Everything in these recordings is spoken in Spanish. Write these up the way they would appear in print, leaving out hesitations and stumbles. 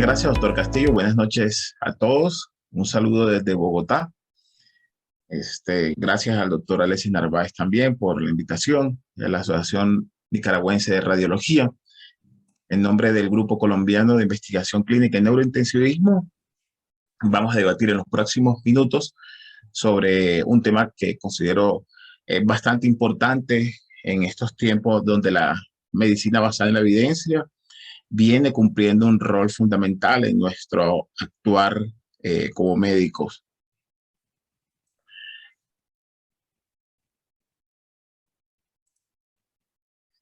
gracias, doctor Castillo. Buenas noches a todos. Un saludo desde Bogotá. Gracias al doctor Alexis Narváez también por la invitación de la Asociación Nicaragüense de Radiología. En nombre del Grupo Colombiano de Investigación Clínica y Neurointensivismo, vamos a debatir en los próximos minutos sobre un tema que considero bastante importante en estos tiempos donde la medicina basada en la evidencia viene cumpliendo un rol fundamental en nuestro actuar como médicos.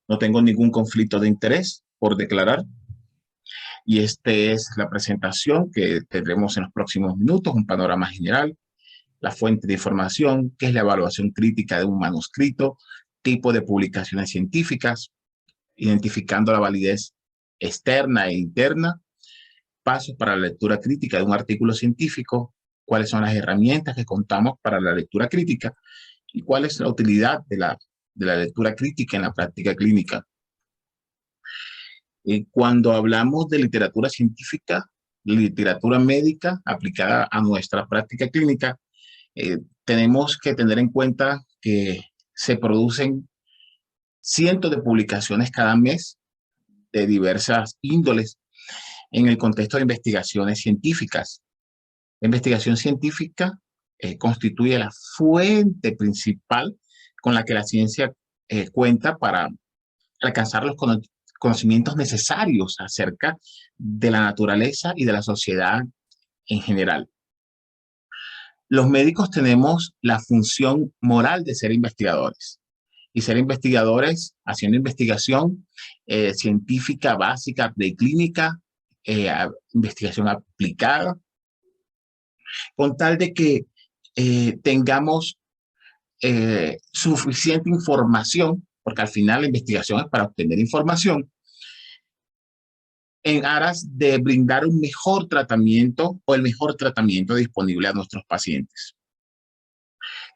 No tengo ningún conflicto de interés por declarar. Y esta es la presentación que tendremos en los próximos minutos, un panorama general, la fuente de información, qué es la evaluación crítica de un manuscrito, tipo de publicaciones científicas, identificando la validez externa e interna, pasos para la lectura crítica de un artículo científico, cuáles son las herramientas que contamos para la lectura crítica y cuál es la utilidad de la lectura crítica en la práctica clínica. Cuando hablamos de literatura científica, literatura médica aplicada a nuestra práctica clínica, tenemos que tener en cuenta que se producen cientos de publicaciones cada mes de diversas índoles en el contexto de investigaciones científicas. La investigación científica constituye la fuente principal con la que la ciencia cuenta para alcanzar los conocimientos necesarios acerca de la naturaleza y de la sociedad en general. Los médicos tenemos la función moral de ser investigadores y ser investigadores haciendo investigación científica básica, preclínica, investigación aplicada, con tal de que tengamos suficiente información, porque al final la investigación es para obtener información, en aras de brindar un mejor tratamiento o el mejor tratamiento disponible a nuestros pacientes.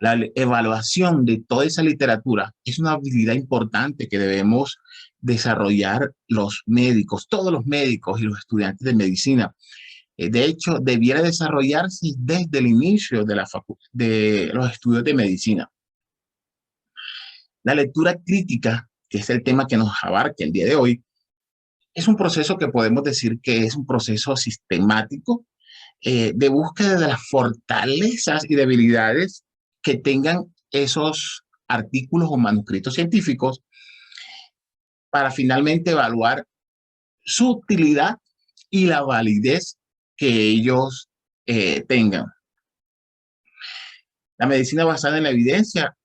La evaluación de toda esa literatura es una habilidad importante que debemos desarrollar los médicos, todos los médicos y los estudiantes de medicina. De hecho, debiera desarrollarse desde el inicio de los estudios de medicina. La lectura crítica, que es el tema que nos abarca el día de hoy, es un proceso que podemos decir que es un proceso sistemático de búsqueda de las fortalezas y debilidades que tengan esos artículos o manuscritos científicos para finalmente evaluar su utilidad y la validez que ellos tengan. La medicina basada en la evidencia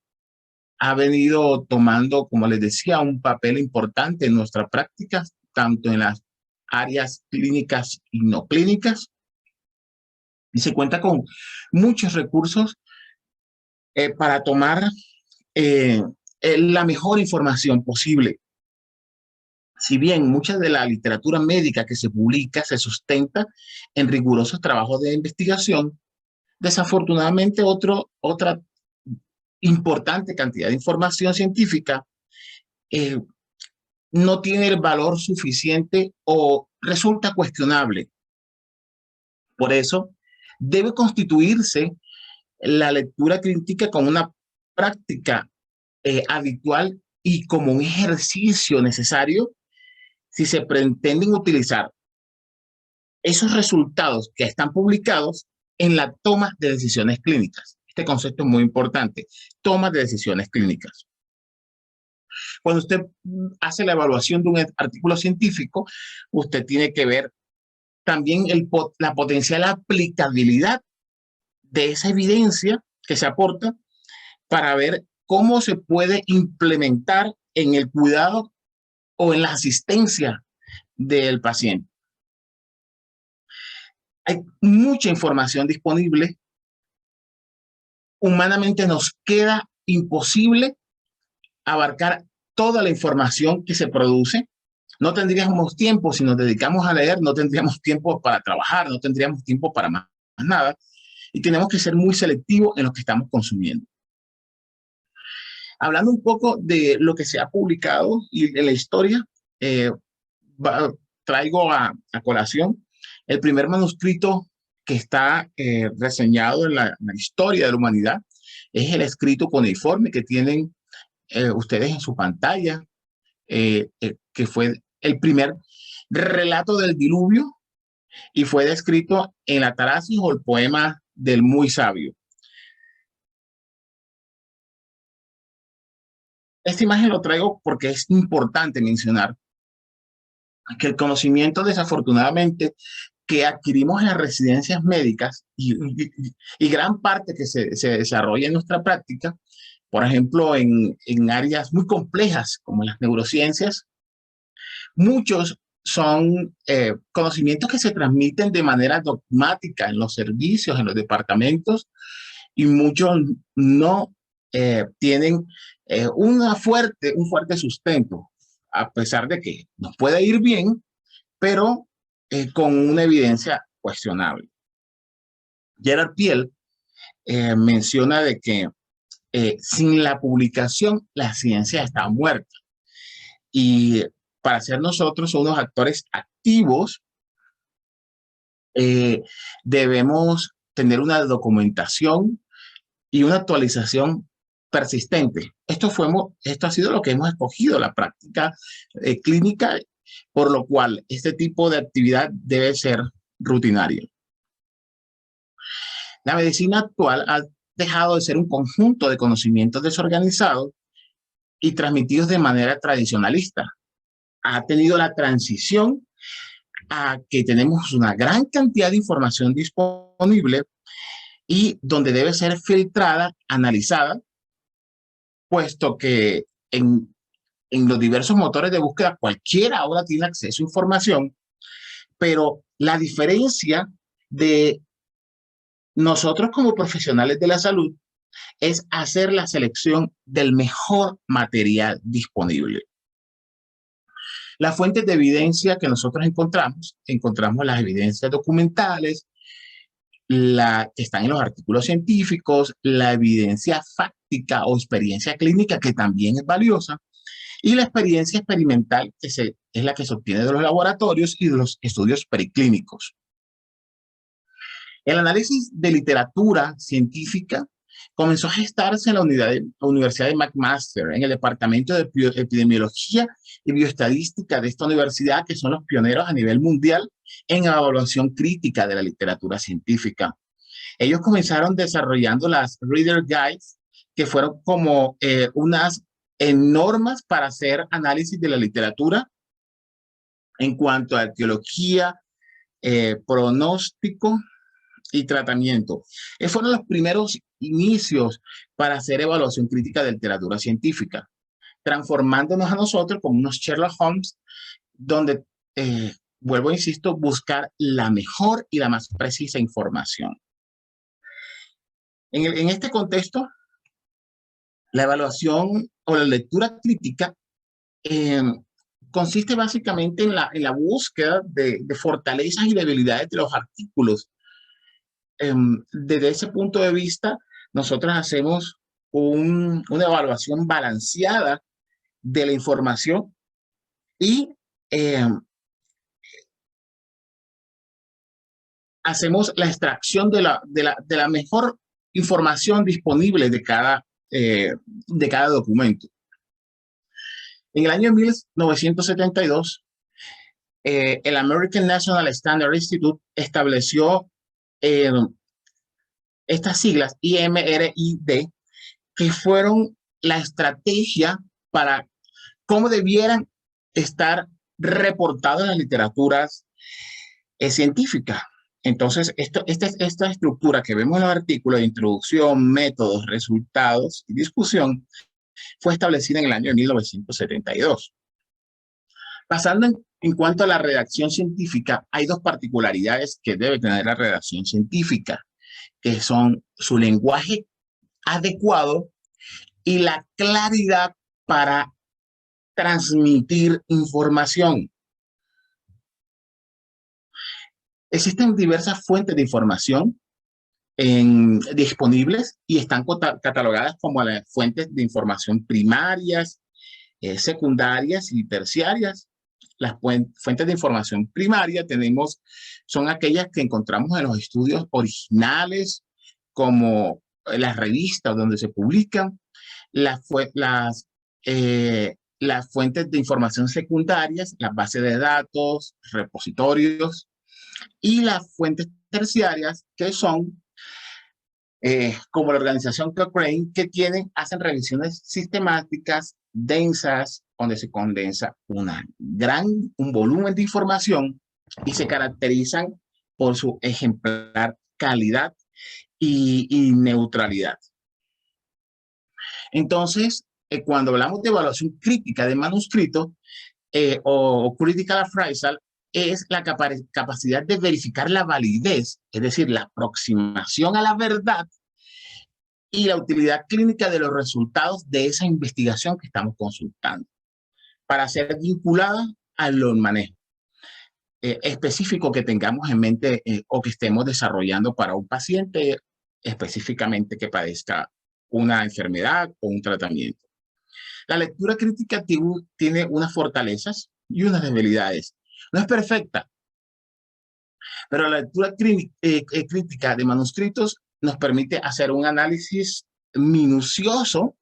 ha venido tomando, como les decía, un papel importante en nuestra práctica, tanto en las áreas clínicas y no clínicas, y se cuenta con muchos recursos para tomar la mejor información posible. Si bien mucha de la literatura médica que se publica se sustenta en rigurosos trabajos de investigación, desafortunadamente otra importante cantidad de información científica no tiene el valor suficiente o resulta cuestionable. Por eso, debe constituirse la lectura crítica como una práctica habitual y como un ejercicio necesario si se pretenden utilizar esos resultados que están publicados en la toma de decisiones clínicas. Este concepto es muy importante, toma de decisiones clínicas. Cuando usted hace la evaluación de un artículo científico, usted tiene que ver también la potencial aplicabilidad de esa evidencia que se aporta para ver cómo se puede implementar en el cuidado o en la asistencia del paciente. Hay mucha información disponible. Humanamente nos queda imposible abarcar toda la información que se produce. No tendríamos tiempo, si nos dedicamos a leer, no tendríamos tiempo para trabajar, no tendríamos tiempo para más nada. Y tenemos que ser muy selectivos en lo que estamos consumiendo. Hablando un poco de lo que se ha publicado y de la historia, traigo a colación El primer manuscrito que está reseñado en la historia de la humanidad es el escrito cuneiforme que tienen ustedes en su pantalla, que fue el primer relato del diluvio y fue descrito en la Tarasis o el poema del muy sabio. Esta imagen lo traigo porque es importante mencionar que el conocimiento, desafortunadamente, que adquirimos en las residencias médicas y gran parte que se desarrolla en nuestra práctica, por ejemplo, en áreas muy complejas como las neurociencias, muchos son conocimientos que se transmiten de manera dogmática en los servicios, en los departamentos, y muchos no tienen un fuerte sustento, a pesar de que nos puede ir bien, pero con una evidencia cuestionable. Gerard Piel menciona de que sin la publicación la ciencia está muerta. Y para ser nosotros unos actores activos, eh, debemos tener una documentación y una actualización persistente. Esto ha sido lo que hemos escogido, la práctica clínica, por lo cual este tipo de actividad debe ser rutinaria. La medicina actual ha dejado de ser un conjunto de conocimientos desorganizados y transmitidos de manera tradicionalista. Ha tenido la transición a que tenemos una gran cantidad de información disponible y donde debe ser filtrada, analizada, puesto que en los diversos motores de búsqueda cualquiera ahora tiene acceso a información, pero la diferencia de nosotros como profesionales de la salud es hacer la selección del mejor material disponible. Las fuentes de evidencia que nosotros encontramos las evidencias documentales, que están en los artículos científicos, la evidencia fáctica o experiencia clínica, que también es valiosa, y la experiencia experimental, es la que se obtiene de los laboratorios y de los estudios preclínicos. El análisis de literatura científica comenzó a gestarse en la Universidad de McMaster, en el Departamento de Epidemiología y Bioestadística de esta universidad, que son los pioneros a nivel mundial en evaluación crítica de la literatura científica. Ellos comenzaron desarrollando las Reader Guides, que fueron como unas normas para hacer análisis de la literatura en cuanto a etiología, pronóstico y tratamiento. Fueron los primeros inicios para hacer evaluación crítica de literatura científica, transformándonos a nosotros como unos Sherlock Holmes, donde, vuelvo, insisto, buscar la mejor y la más precisa información. En este contexto, la evaluación o la lectura crítica consiste básicamente en la búsqueda de fortalezas y debilidades de los artículos. Desde ese punto de vista, nosotros hacemos una evaluación balanceada de la información y hacemos la extracción de la mejor información disponible de cada documento. En el año 1972, el American National Standard Institute estableció estas siglas IMRID, que fueron la estrategia para cómo debieran estar reportadas en las literaturas científicas. Entonces, esta estructura que vemos en los artículos de introducción, métodos, resultados y discusión fue establecida en el año 1972. Pasando en cuanto a la redacción científica, hay dos particularidades que debe tener la redacción científica, que son su lenguaje adecuado y la claridad para transmitir información. Existen diversas fuentes de información disponibles y están catalogadas como las fuentes de información primarias, secundarias y terciarias. las fuentes de información primaria son aquellas que encontramos en los estudios originales, como las revistas donde se publican, las fuentes de información secundarias, las bases de datos, repositorios, y las fuentes terciarias, que son como la organización Cochrane, que hacen revisiones sistemáticas, densas, donde se condensa un volumen de información y se caracterizan por su ejemplar calidad y neutralidad. Entonces, cuando hablamos de evaluación crítica de manuscrito o critical appraisal, es la capacidad de verificar la validez, es decir, la aproximación a la verdad y la utilidad clínica de los resultados de esa investigación que estamos consultando, para ser vinculada a los manejos específicos que tengamos en mente o que estemos desarrollando para un paciente específicamente que padezca una enfermedad o un tratamiento. La lectura crítica tiene unas fortalezas y unas debilidades. No es perfecta, pero la lectura crítica de manuscritos nos permite hacer un análisis minucioso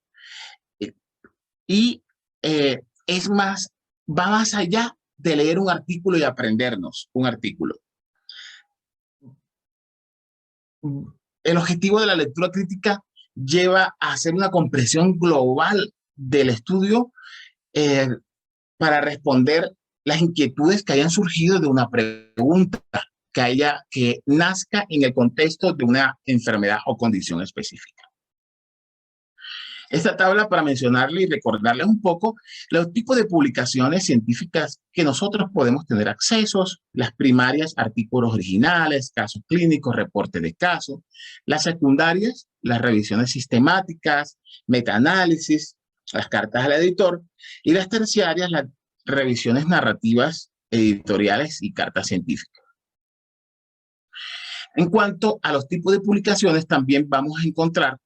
y va más allá de leer un artículo y aprendernos un artículo. El objetivo de la lectura crítica lleva a hacer una comprensión global del estudio para responder las inquietudes que hayan surgido de una pregunta que nazca en el contexto de una enfermedad o condición específica. Esta tabla, para mencionarle y recordarles un poco los tipos de publicaciones científicas que nosotros podemos tener accesos: las primarias, artículos originales, casos clínicos, reportes de casos; las secundarias, las revisiones sistemáticas, metaanálisis, las cartas al editor; y las terciarias, las revisiones narrativas, editoriales y cartas científicas. En cuanto a los tipos de publicaciones, también vamos a encontrar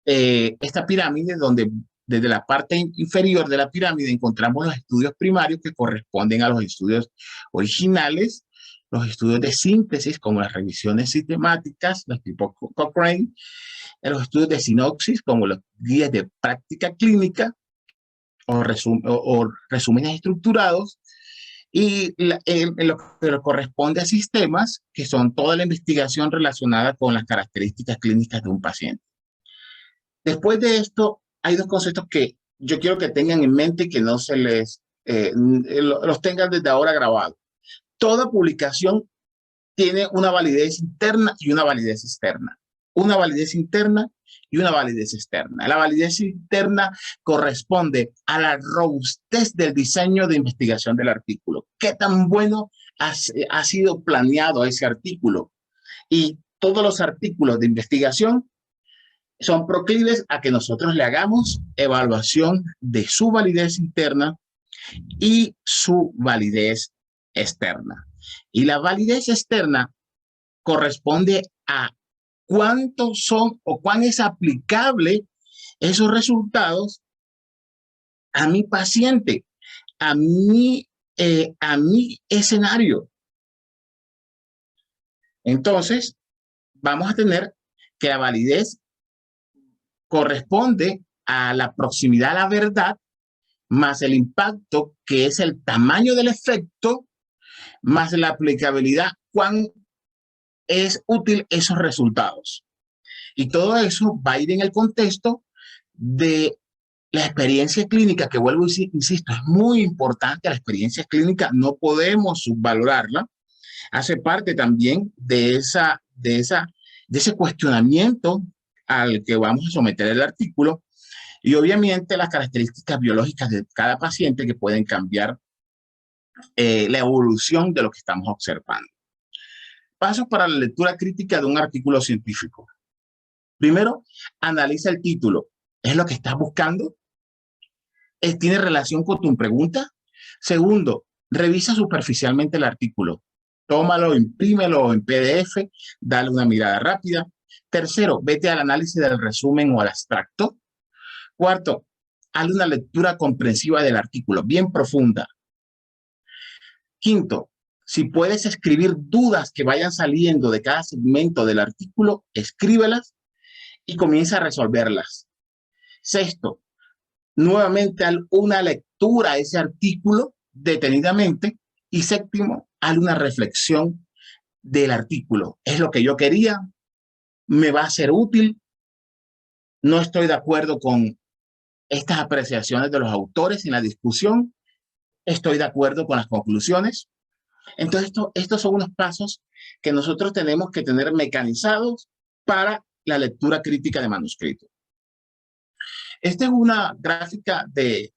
esta pirámide donde desde la parte inferior de la pirámide encontramos los estudios primarios que corresponden a los estudios originales, los estudios de síntesis como las revisiones sistemáticas, los tipo Cochrane, los estudios de sinopsis como los guías de práctica clínica o resúmenes estructurados, y en lo que corresponde a sistemas, que son toda la investigación relacionada con las características clínicas de un paciente. Después de esto, hay dos conceptos que yo quiero que tengan en mente y que no se los tengan desde ahora grabados. Toda publicación tiene una validez interna y una validez externa. Una validez interna y una validez externa. La validez interna corresponde a la robustez del diseño de investigación del artículo. ¿Qué tan bueno ha sido planeado ese artículo? Y todos los artículos de investigación son proclives a que nosotros le hagamos evaluación de su validez interna y su validez externa. Y la validez externa corresponde a cuántos son o cuán es aplicable esos resultados a mi paciente, a mi escenario. Entonces, vamos a tener que la validez corresponde a la proximidad a la verdad, más el impacto, que es el tamaño del efecto, más la aplicabilidad, cuán es útil esos resultados. Y todo eso va a ir en el contexto de la experiencia clínica, que vuelvo y insisto, es muy importante la experiencia clínica, no podemos subvalorarla. Hace parte también de ese cuestionamiento al que vamos a someter el artículo, y obviamente las características biológicas de cada paciente que pueden cambiar la evolución de lo que estamos observando. Pasos para la lectura crítica de un artículo científico. Primero, analiza el título. ¿Es lo que estás buscando? ¿Tiene relación con tu pregunta? Segundo, revisa superficialmente el artículo. Tómalo, imprímelo en PDF, dale una mirada rápida. Tercero, vete al análisis del resumen o al abstracto. Cuarto, hazle una lectura comprensiva del artículo, bien profunda. Quinto, si puedes escribir dudas que vayan saliendo de cada segmento del artículo, escríbelas y comienza a resolverlas. Sexto, nuevamente una lectura a ese artículo detenidamente. Y séptimo, haz una reflexión del artículo. ¿Es lo que yo quería? ¿Me va a ser útil? ¿No estoy de acuerdo con estas apreciaciones de los autores en la discusión? ¿Estoy de acuerdo con las conclusiones? Entonces, estos son unos pasos que nosotros tenemos que tener mecanizados para la lectura crítica de manuscrito. Esta es una gráfica de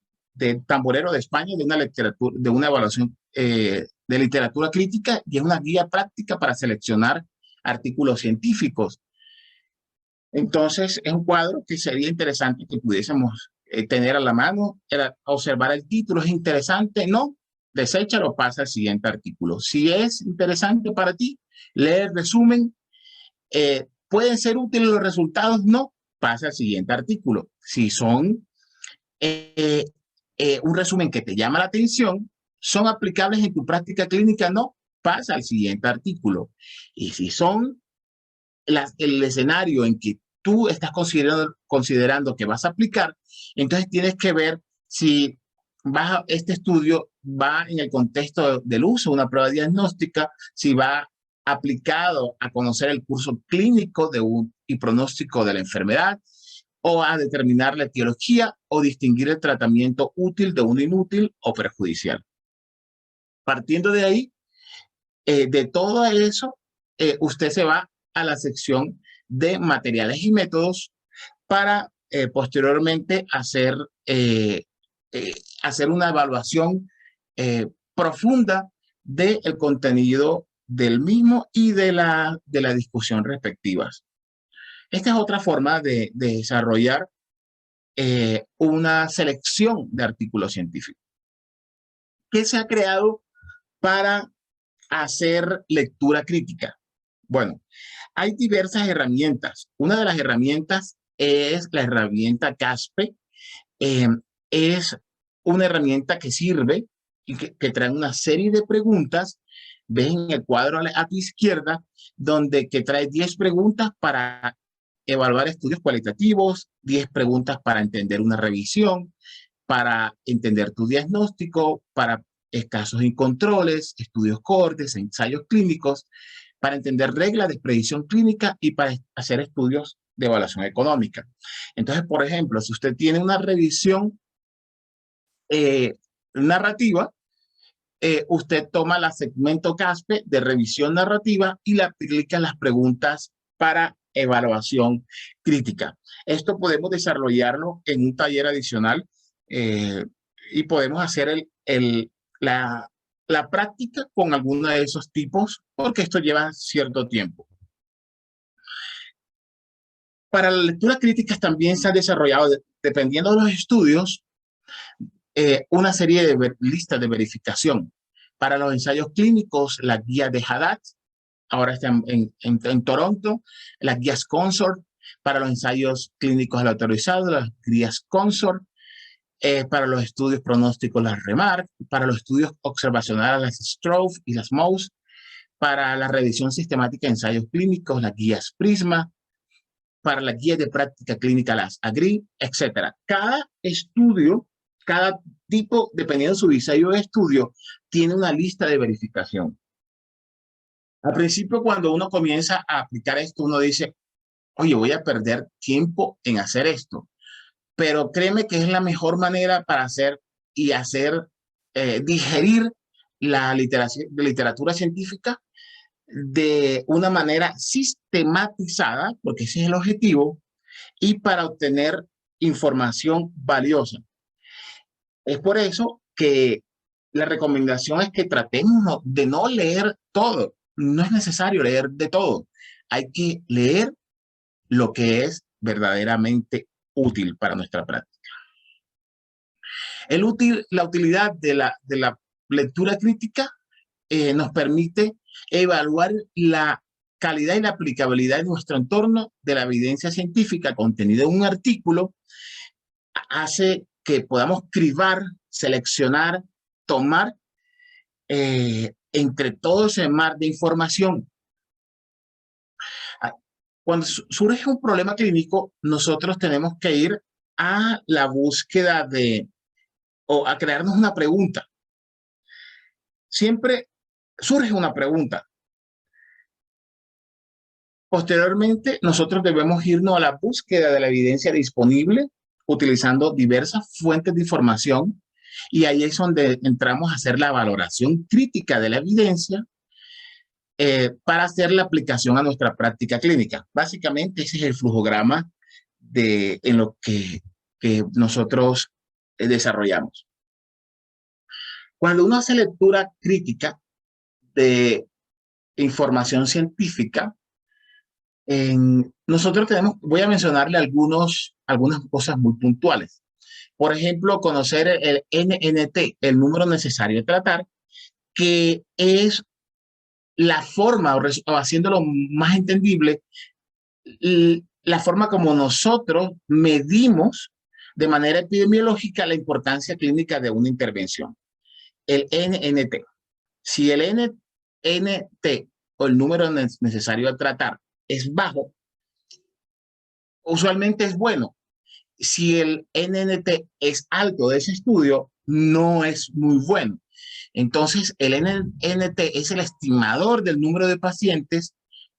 Tamborero de España, de una evaluación de literatura crítica, y es una guía práctica para seleccionar artículos científicos. Entonces, es un cuadro que sería interesante que pudiésemos tener a la mano, observar el título. ¿Es interesante? No, deséchalo, pasa al siguiente artículo. Si es interesante para ti, lee el resumen. ¿Pueden ser útiles los resultados? No, pasa al siguiente artículo. Si son un resumen que te llama la atención, ¿son aplicables en tu práctica clínica? No, pasa al siguiente artículo. Y si son el escenario en que tú estás considerando que vas a aplicar, entonces tienes que ver si este estudio va en el contexto del uso de una prueba diagnóstica, si va aplicado a conocer el curso clínico y pronóstico de la enfermedad, o a determinar la etiología o distinguir el tratamiento útil de uno inútil o perjudicial. Partiendo de ahí, de todo eso, usted se va a la sección de materiales y métodos para posteriormente hacer una evaluación profunda del contenido del mismo y de la discusión respectivas. Esta es otra forma de desarrollar una selección de artículos científicos que se ha creado para hacer lectura crítica. Bueno, hay diversas herramientas. Una de las herramientas es la herramienta CASPE. Es una herramienta que sirve y que trae una serie de preguntas. Ves en el cuadro a tu izquierda, que trae 10 preguntas para evaluar estudios cualitativos, 10 preguntas para entender una revisión, para entender tu diagnóstico, para casos y controles, estudios cohortes, ensayos clínicos, para entender reglas de predicción clínica y para hacer estudios de evaluación económica. Entonces, por ejemplo, si usted tiene una revisión narrativa, usted toma la segmento CASPE de revisión narrativa y le aplica las preguntas para evaluación crítica. Esto podemos desarrollarlo en un taller adicional y podemos hacer la práctica con alguno de esos tipos, porque esto lleva cierto tiempo. Para la lectura crítica también se han desarrollado, dependiendo de los estudios, una serie de listas de verificación. Para los ensayos clínicos, la guía de Haddad, ahora está en Toronto, las guías Consort. Para los ensayos clínicos autorizados, las guías Consort. Para los estudios pronósticos, las REMARC. Para los estudios observacionales, las Strobe y las MOUSE. Para la revisión sistemática de ensayos clínicos, las guías Prisma. Para la guía de práctica clínica, las AGRI, etc. Cada estudio, cada tipo, dependiendo de su diseño de estudio, tiene una lista de verificación. Al principio, cuando uno comienza a aplicar esto, uno dice, oye, voy a perder tiempo en hacer esto. Pero créeme que es la mejor manera para digerir la literatura científica de una manera sistematizada, porque ese es el objetivo, y para obtener información valiosa. Es por eso que la recomendación es que tratemos de no leer todo. No es necesario leer de todo. Hay que leer lo que es verdaderamente útil para nuestra práctica. La utilidad de la lectura crítica nos permite evaluar la calidad y la aplicabilidad de nuestro entorno de la evidencia científica contenida en un artículo. Hace que podamos cribar, seleccionar, tomar entre todo ese mar de información. Cuando surge un problema clínico, nosotros tenemos que ir a la búsqueda o a crearnos una pregunta. Siempre surge una pregunta. Posteriormente, nosotros debemos irnos a la búsqueda de la evidencia disponible utilizando diversas fuentes de información, y ahí es donde entramos a hacer la valoración crítica de la evidencia para hacer la aplicación a nuestra práctica clínica. Básicamente ese es el flujograma en lo que nosotros desarrollamos. Cuando uno hace lectura crítica de información científica, nosotros voy a mencionarle algunas cosas muy puntuales. Por ejemplo, conocer el NNT, el número necesario de tratar, que es la forma, o haciéndolo más entendible, la forma como nosotros medimos de manera epidemiológica la importancia clínica de una intervención. El NNT. Si el NNT o el número necesario a tratar es bajo, usualmente es bueno. Si el NNT es alto de ese estudio, no es muy bueno. Entonces, el NNT es el estimador del número de pacientes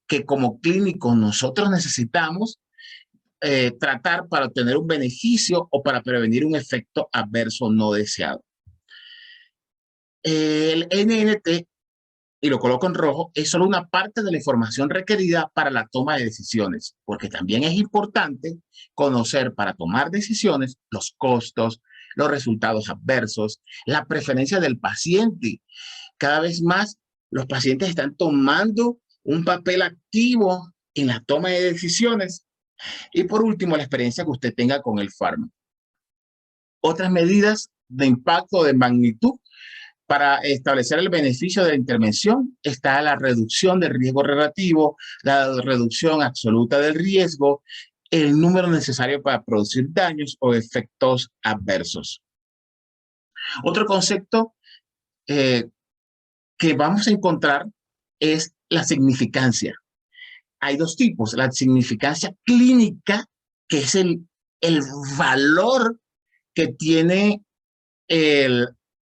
que como clínicos nosotros necesitamos tratar para obtener un beneficio o para prevenir un efecto adverso no deseado. El NNT, y lo coloco en rojo, es solo una parte de la información requerida para la toma de decisiones, porque también es importante conocer para tomar decisiones los costos, los resultados adversos, la preferencia del paciente. Cada vez más los pacientes están tomando un papel activo en la toma de decisiones. Y por último, la experiencia que usted tenga con el fármaco. Otras medidas de impacto de magnitud para establecer el beneficio de la intervención está la reducción del riesgo relativo, la reducción absoluta del riesgo, el número necesario para producir daños o efectos adversos. Otro concepto que vamos a encontrar es la significancia. Hay dos tipos: la significancia clínica, que es el valor que tiene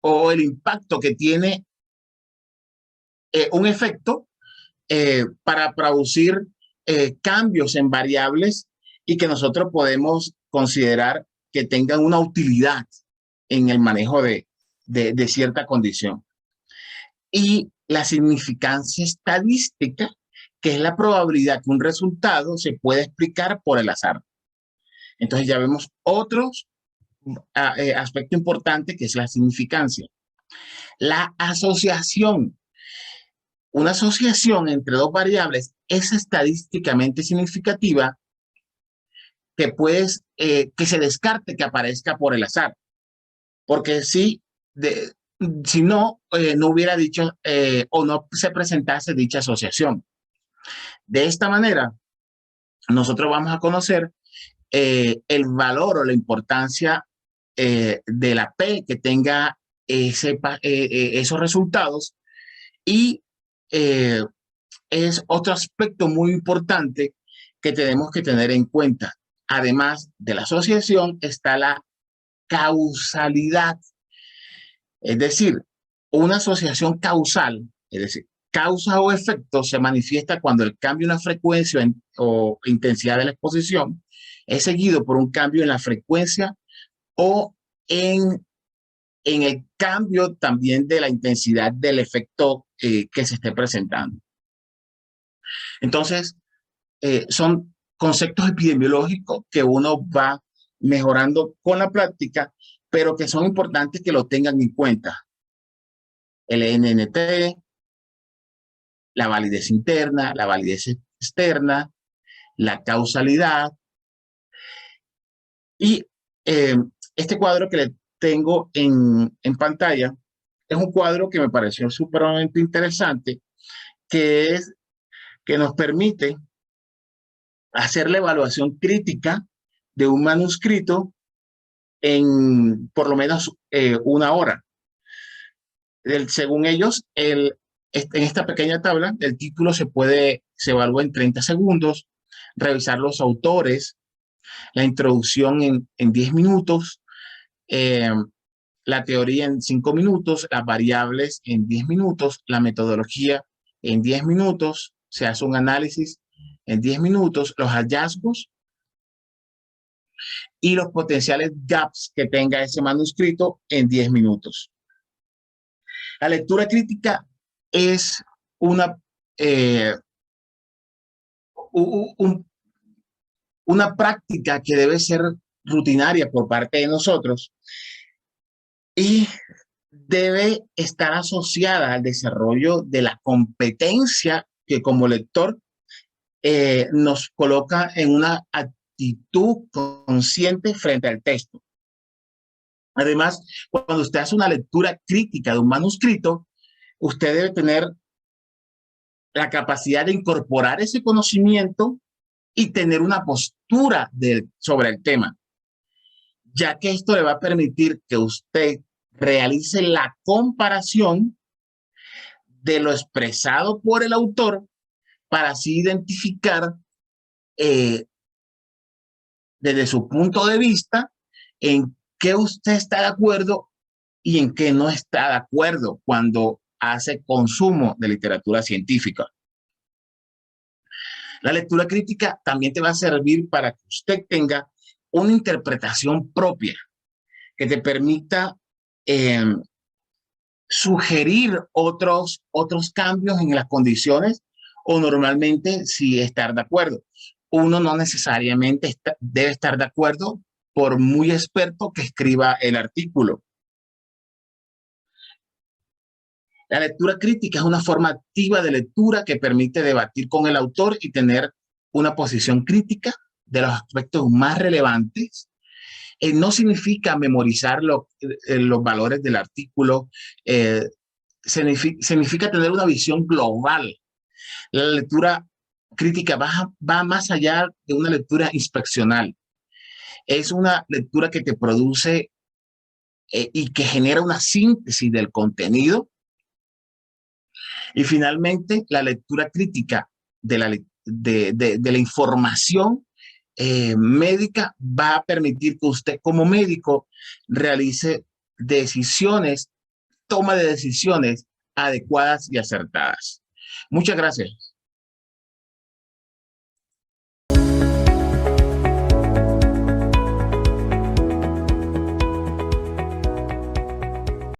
o el impacto que tiene un efecto para producir cambios en variables y que nosotros podemos considerar que tengan una utilidad en el manejo de cierta condición. Y la significancia estadística, que es la probabilidad que un resultado se pueda explicar por el azar. Entonces ya vemos otros aspecto importante, que es la significancia. La asociación. Una asociación entre dos variables es estadísticamente significativa que se descarte que aparezca por el azar. Porque si no, no hubiera dicho o no se presentase dicha asociación. De esta manera, nosotros vamos a conocer el valor o la importancia de la P que tenga esos resultados, y es otro aspecto muy importante que tenemos que tener en cuenta. Además de la asociación está la causalidad, es decir, una asociación causal, es decir, causa o efecto se manifiesta cuando el cambio en la frecuencia o intensidad de la exposición es seguido por un cambio en la frecuencia o en el cambio también de la intensidad del efecto que se esté presentando. Entonces, son conceptos epidemiológicos que uno va mejorando con la práctica, pero que son importantes que lo tengan en cuenta. El NNT, la validez interna, la validez externa, la causalidad. Y este cuadro que le tengo en pantalla es un cuadro que me pareció supremamente interesante, que nos permite hacer la evaluación crítica de un manuscrito en por lo menos una hora. Según ellos, en esta pequeña tabla, el título se evalúa en 30 segundos, revisar los autores, la introducción en 10 minutos, eh, la teoría en 5 minutos, las variables en 10 minutos, la metodología en 10 minutos, se hace un análisis en 10 minutos, los hallazgos y los potenciales gaps que tenga ese manuscrito en 10 minutos. La lectura crítica es una, eh, una práctica que debe ser rutinaria por parte de nosotros y debe estar asociada al desarrollo de la competencia que como lector nos coloca en una actitud consciente frente al texto. Además, cuando usted hace una lectura crítica de un manuscrito, usted debe tener la capacidad de incorporar ese conocimiento y tener una postura sobre el tema, ya que esto le va a permitir que usted realice la comparación de lo expresado por el autor para así identificar desde su punto de vista en qué usted está de acuerdo y en qué no está de acuerdo cuando hace consumo de literatura científica. La lectura crítica también te va a servir para que usted tenga una interpretación propia que te permita sugerir otros cambios en las condiciones o normalmente si estar de acuerdo. Uno no necesariamente debe estar de acuerdo por muy experto que escriba el artículo. La lectura crítica es una forma activa de lectura que permite debatir con el autor y tener una posición crítica de los aspectos más relevantes. No significa memorizar los valores del artículo, significa tener una visión global. La lectura crítica va más allá de una lectura inspeccional. Es una lectura que te produce y que genera una síntesis del contenido. Y finalmente, la lectura crítica de la información médica va a permitir que usted como médico realice toma de decisiones adecuadas y acertadas. Muchas gracias.